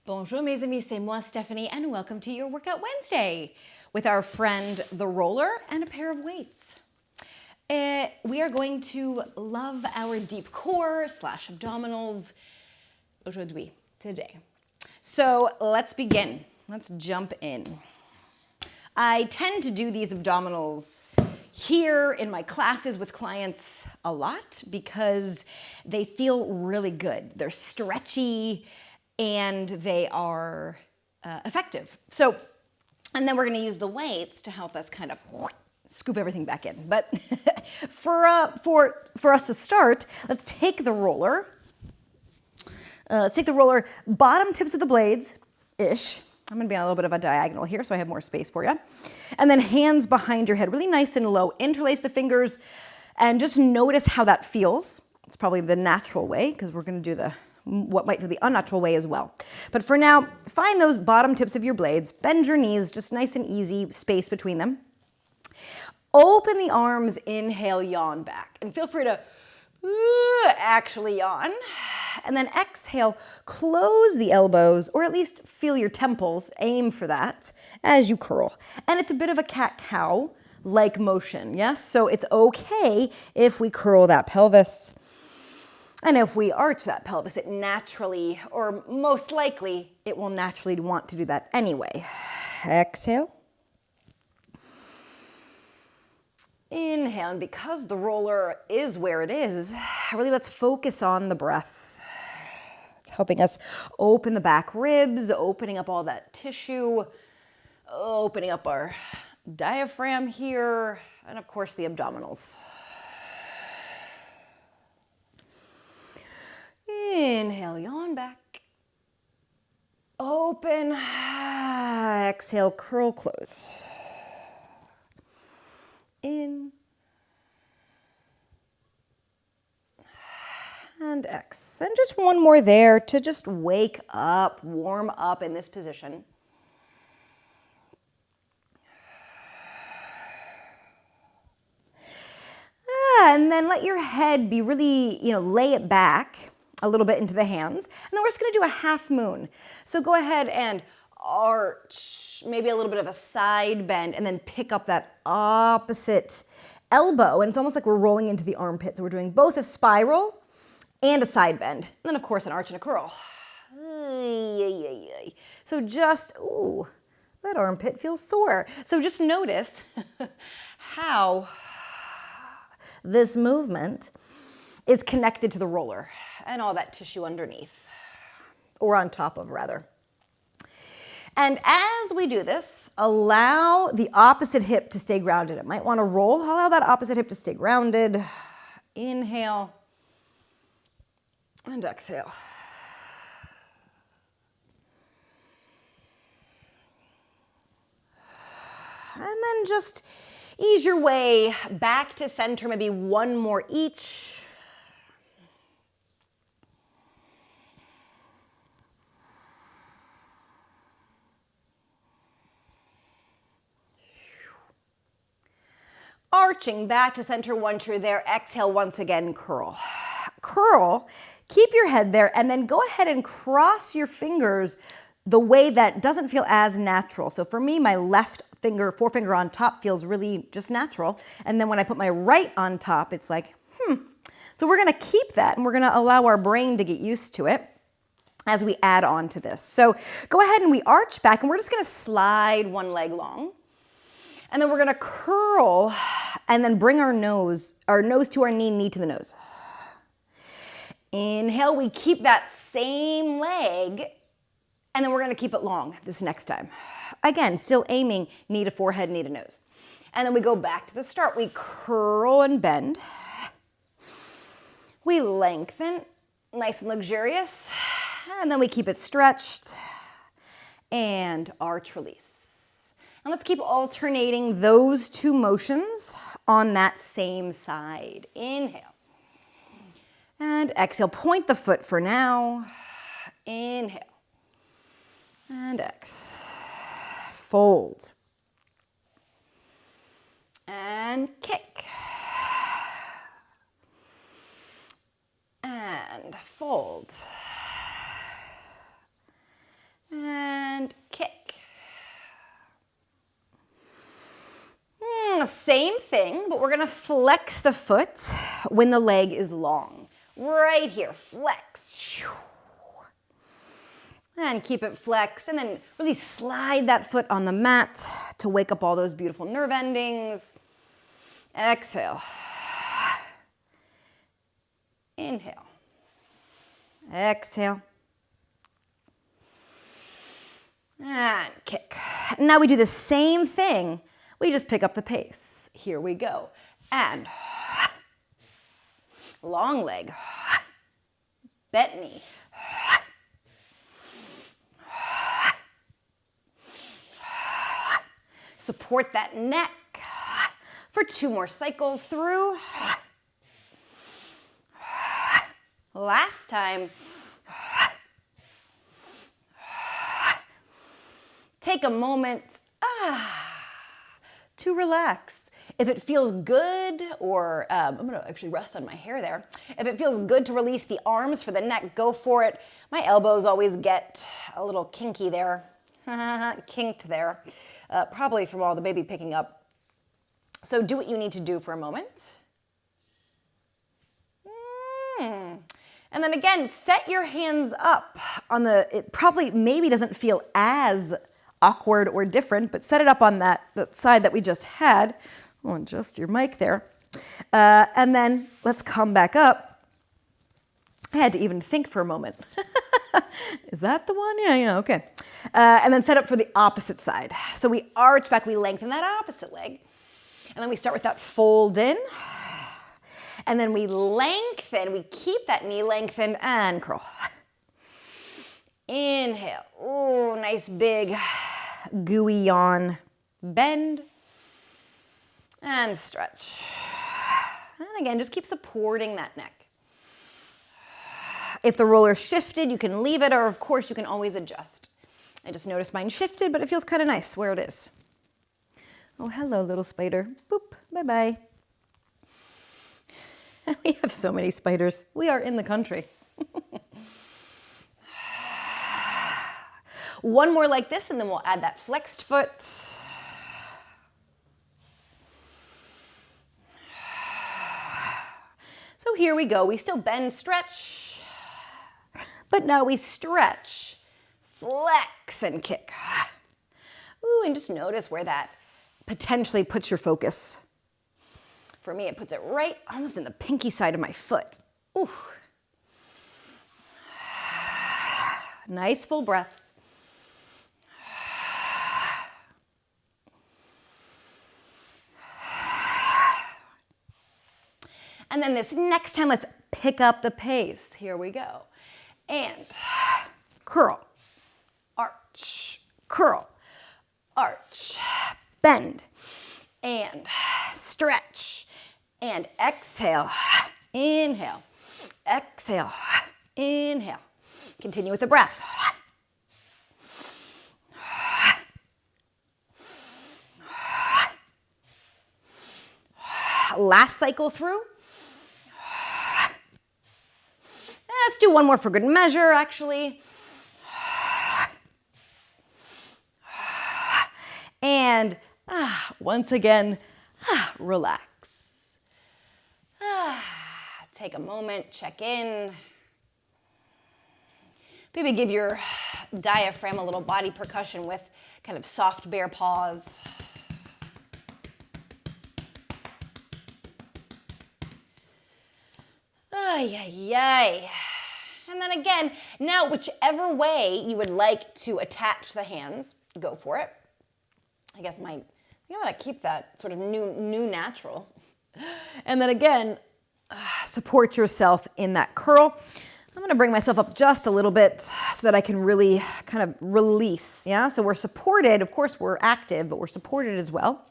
Bonjour mes amis, c'est moi Stephanie and welcome to your Workout Wednesday with our friend the roller and a pair of weights. We are going to love our deep core / abdominals aujourd'hui, today. So let's begin. Let's jump in. I tend to do these abdominals here in my classes with clients a lot because they feel really good. They're stretchy and they are effective. So, and then we're gonna use the weights to help us kind of scoop everything back in. But for us to start, let's take the roller. Bottom tips of the blades-ish. I'm gonna be on a little bit of a diagonal here so I have more space for you. And then hands behind your head, really nice and low. Interlace the fingers and just notice how that feels. It's probably the natural way because we're gonna do what might feel the unnatural way as well. But for now, find those bottom tips of your blades, bend your knees, just nice and easy, space between them. Open the arms, inhale, yawn back. And feel free to actually yawn. And then exhale, close the elbows, or at least feel your temples, aim for that, as you curl. And it's a bit of a cat-cow-like motion, yes? So it's okay if we curl that pelvis. And if we arch that pelvis, it naturally, or most likely, it will naturally want to do that anyway. Exhale. Inhale, and because the roller is where it is, really let's focus on the breath. It's helping us open the back ribs, opening up all that tissue, opening up our diaphragm here, and of course the abdominals. Inhale, yawn back. Open. Exhale, curl, close. In. And X. And just one more there to just wake up, warm up in this position. And then let your head be really, lay it back a little bit into the hands. And then we're just gonna do a half moon. So go ahead and arch, maybe a little bit of a side bend, and then pick up that opposite elbow. And it's almost like we're rolling into the armpit. So we're doing both a spiral and a side bend. And then of course an arch and a curl. So just, that armpit feels sore. So just notice how this movement is connected to the roller and all that tissue underneath, or on top of rather. And as we do this, allow the opposite hip to stay grounded. It might want to roll. Allow that opposite hip to stay grounded. Inhale and exhale. And then just ease your way back to center, maybe one more each. Arching back to center once you're there. Exhale once again, curl. Curl, keep your head there, and then go ahead and cross your fingers the way that doesn't feel as natural. So for me, my left finger, forefinger on top feels really just natural. And then when I put my right on top, it's like, So we're gonna keep that and we're gonna allow our brain to get used to it as we add on to this. So go ahead and we arch back and we're just gonna slide one leg long. And then we're gonna curl and then bring our nose to our knee, knee to the nose. Inhale, we keep that same leg, and then we're gonna keep it long this next time. Again, still aiming knee to forehead, knee to nose. And then we go back to the start. We curl and bend. We lengthen, nice and luxurious. And then we keep it stretched and arch, release. And let's keep alternating those two motions on that same side. Inhale. And exhale. Point the foot for now. Inhale. And exhale. Fold. And kick. And fold. same thing, but we're gonna flex the foot when the leg is long. Right here, flex. And keep it flexed, and then really slide that foot on the mat to wake up all those beautiful nerve endings. Exhale. Inhale. Exhale. And kick. Now we do the same thing. We just pick up the pace. Here we go. And long leg. Bent knee. Support that neck for 2 more cycles through. Last time. Take a moment to relax. If it feels good, or I'm gonna actually rest on my hair there. If it feels good to release the arms for the neck, go for it. My elbows always get a little kinky there, kinked there, probably from all the baby picking up. So do what you need to do for a moment. And then again, set your hands up on it probably maybe doesn't feel as awkward or different, but set it up on that side that we just had. Oh, adjust your mic there. And then let's come back up. I had to even think for a moment. Is that the one? Yeah, okay. And then set up for the opposite side. So we arch back, we lengthen that opposite leg. And then we start with that fold in. And then we lengthen, we keep that knee lengthened and curl. Inhale. Ooh, nice big gooey yawn. Bend and stretch. And again, just keep supporting that neck. If the roller shifted, you can leave it, or of course you can always adjust. I just noticed mine shifted, but it feels kind of nice where it is. Oh, hello, little spider. Boop, bye-bye. We have so many spiders. We are in the country. One more like this, and then we'll add that flexed foot. So here we go. We still bend, stretch, but now we stretch, flex, and kick. Ooh, and just notice where that potentially puts your focus. For me, it puts it right almost in the pinky side of my foot. Ooh. Nice full breaths. And then this next time, let's pick up the pace. Here we go. And curl, arch, curl, arch, bend, and stretch, and exhale, inhale, exhale, inhale. Continue with the breath. Last cycle through. Let's do one more for good measure, actually. And once again, relax. Take a moment, check in. Maybe give your diaphragm a little body percussion with kind of soft bear paws. Ay, ay, ay. And then again, now whichever way you would like to attach the hands, go for it. I think I'm gonna keep that sort of new natural. And then again, support yourself in that curl. I'm gonna bring myself up just a little bit so that I can really kind of release, yeah? So we're supported, of course we're active, but we're supported as well.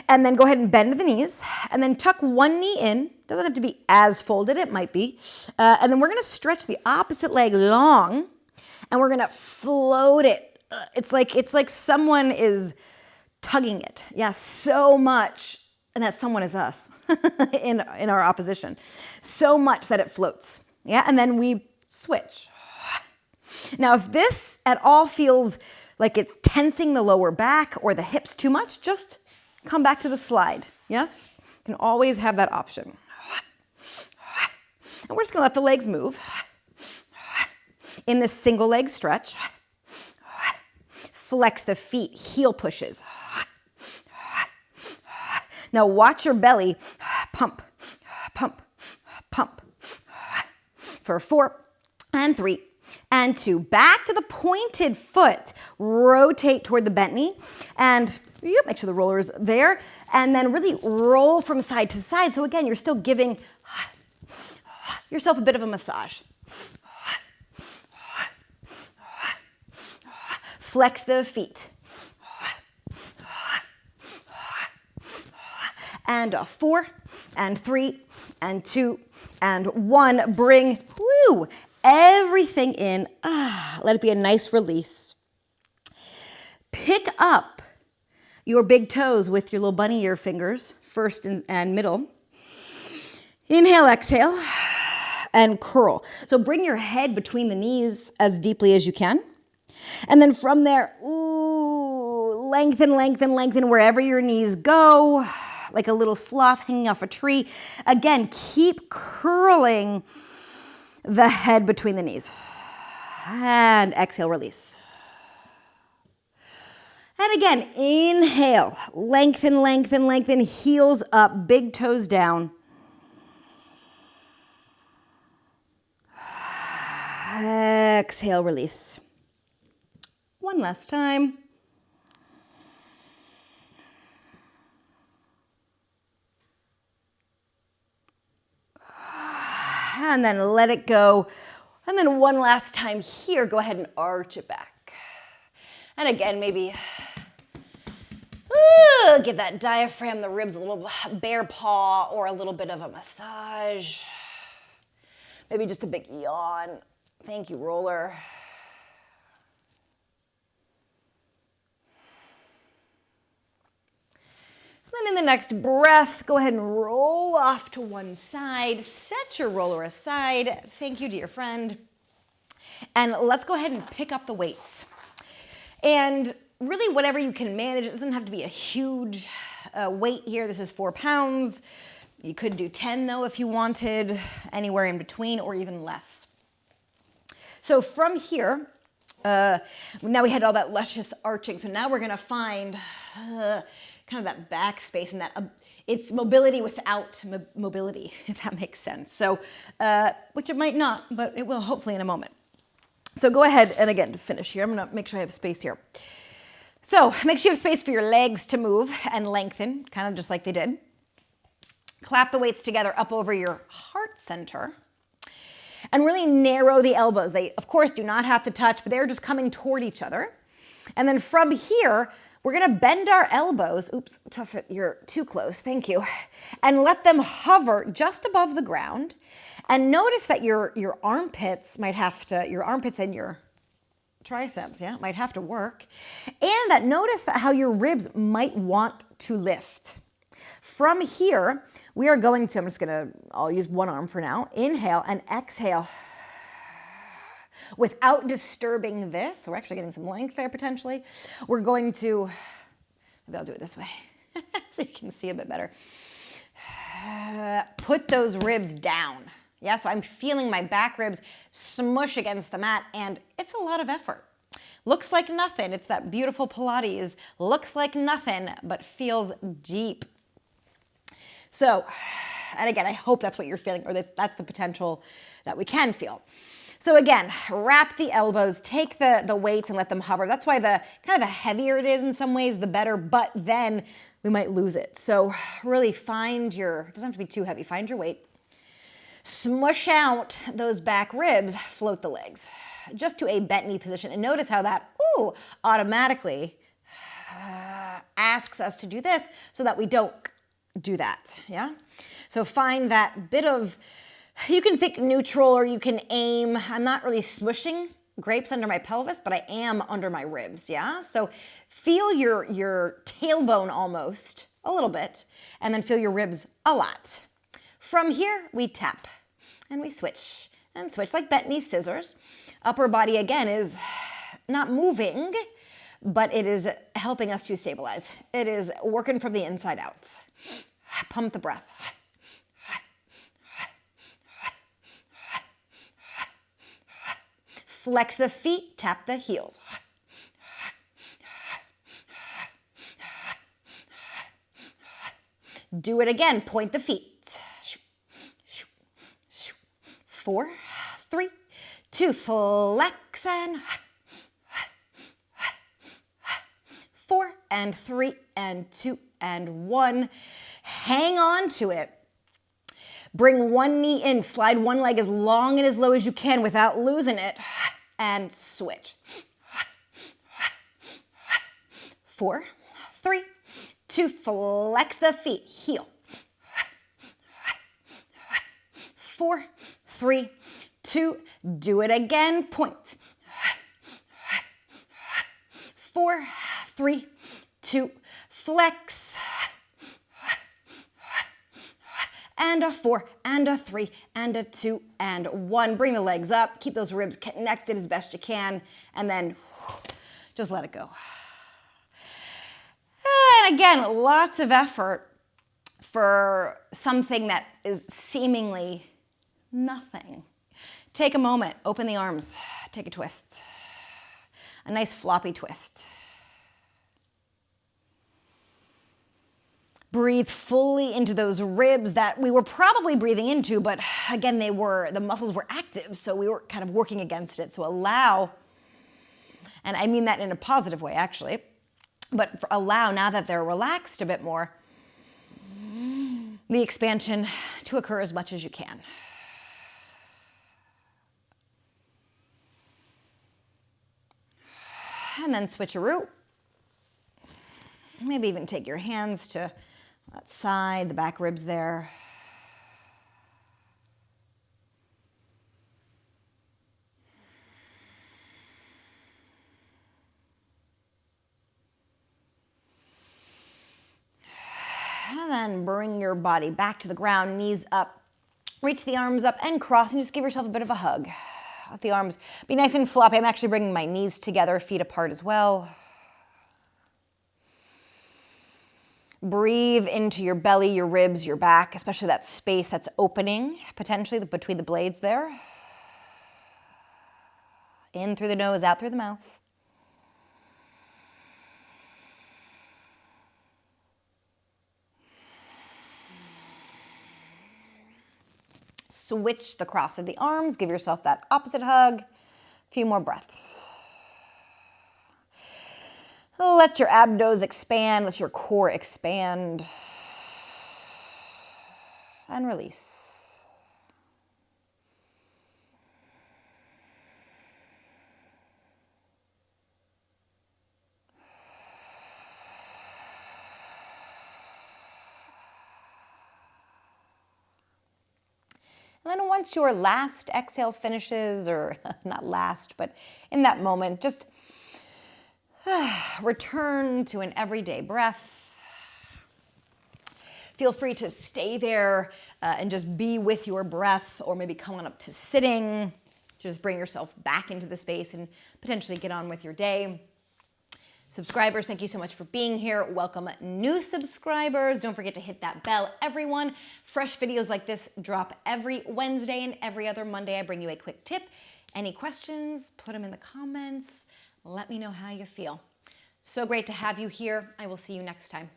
And then go ahead and bend the knees, and then tuck one knee in. Doesn't have to be as folded, it might be. And then we're gonna stretch the opposite leg long, and we're gonna float it. It's like someone is tugging it, yeah, so much, and that someone is us in our opposition. So much that it floats, yeah, and then we switch. Now, if this at all feels like it's tensing the lower back or the hips too much, just come back to the slide. Yes? You can always have that option. And we're just gonna let the legs move in this single leg stretch. Flex the feet, heel pushes. Now watch your belly pump, pump, pump. For 4 and 3 and 2. Back to the pointed foot. Rotate toward the bent knee. And make sure the roller is there. And then really roll from side to side. So again, you're still giving yourself a bit of a massage. Flex the feet. And 4 and 3 and 2 and 1. Bring everything in. Let it be a nice release. Pick up your big toes with your little bunny ear fingers, first and middle. Inhale, exhale, and curl. So bring your head between the knees as deeply as you can. And then from there, lengthen, lengthen, lengthen wherever your knees go. Like a little sloth hanging off a tree. Again, keep curling the head between the knees. And exhale, release. And again, inhale, lengthen, lengthen, lengthen, heels up, big toes down. Exhale, release. One last time. And then let it go. And then one last time here, go ahead and arch it back. And again, maybe give that diaphragm, the ribs, a little bear paw or a little bit of a massage. Maybe just a big yawn. Thank you, roller. Then in the next breath, go ahead and roll off to one side. Set your roller aside. Thank you, dear friend. And let's go ahead and pick up the weights. And really whatever you can manage. It doesn't have to be a huge weight here. This is 4 pounds. You could do 10 though if you wanted, anywhere in between or even less. So from here, now we had all that luscious arching. So now we're gonna find kind of that back space and that it's mobility without mobility, if that makes sense. So, which it might not, but it will hopefully in a moment. So go ahead and again, to finish here, I'm gonna make sure I have space here. So make sure you have space for your legs to move and lengthen, kind of just like they did. Clap the weights together up over your heart center. And really narrow the elbows. They, of course, do not have to touch, but they're just coming toward each other. And then from here, we're gonna bend our elbows. Oops, tough it, you're too close, thank you. And let them hover just above the ground. And notice that your armpits might have to, your armpits and your triceps, yeah, might have to work. And that notice that how your ribs might want to lift. From here, we are going to, I'll use one arm for now. Inhale and exhale. Without disturbing this, we're actually getting some length there potentially. We're going to, maybe I'll do it this way so you can see a bit better. Put those ribs down. Yeah, so I'm feeling my back ribs smush against the mat and it's a lot of effort. Looks like nothing. It's that beautiful Pilates. Looks like nothing, but feels deep. So, and again, I hope that's what you're feeling, or that's the potential that we can feel. So again, wrap the elbows, take the weights and let them hover. That's why the kind of the heavier it is in some ways, the better, but then we might lose it. So really find it doesn't have to be too heavy, find your weight. Smush out those back ribs, float the legs, just to a bent knee position. And notice how that, automatically asks us to do this so that we don't do that, yeah? So find that bit of, you can think neutral or you can aim. I'm not really smushing grapes under my pelvis, but I am under my ribs, yeah? So feel your tailbone almost, a little bit, and then feel your ribs a lot. From here, we tap and we switch and switch like bent knee scissors. Upper body again is not moving, but it is helping us to stabilize. It is working from the inside out. Pump the breath. Flex the feet, tap the heels. Do it again, point the feet. 4, 3, 2, flex and 4 and 3 and 2 and 1. Hang on to it. Bring one knee in, slide one leg as long and as low as you can without losing it, and switch. 4, 3, 2, flex the feet, heel. 4, 3, 2, do it again, point. 4, 3, 2, flex. And a 4, and a 3, and a 2, and 1. Bring the legs up, keep those ribs connected as best you can, and then just let it go. And again, lots of effort for something that is seemingly nothing. Take a moment, open the arms, take a twist. A nice floppy twist. Breathe fully into those ribs that we were probably breathing into, but again, the muscles were active, so we were kind of working against it. So allow, and I mean that in a positive way actually, but allow, now that they're relaxed a bit more, the expansion to occur as much as you can. And then switcheroo. Maybe even take your hands to that side, the back ribs there. And then bring your body back to the ground, knees up, reach the arms up and cross, and just give yourself a bit of a hug. Let the arms be nice and floppy. I'm actually bringing my knees together, feet apart as well. Breathe into your belly, your ribs, your back, especially that space that's opening potentially between the blades there. In through the nose, out through the mouth. Switch the cross of the arms, give yourself that opposite hug. A few more breaths. Let your abdos expand, let your core expand. And release. And then once your last exhale finishes, or not last, but in that moment, just return to an everyday breath. Feel free to stay there and just be with your breath, or maybe come on up to sitting. Just bring yourself back into the space and potentially get on with your day. Subscribers, thank you so much for being here. Welcome new subscribers. Don't forget to hit that bell, everyone. Fresh videos like this drop every Wednesday, and every other Monday I bring you a quick tip. Any questions, put them in the comments. Let me know how you feel. So great to have you here. I will see you next time.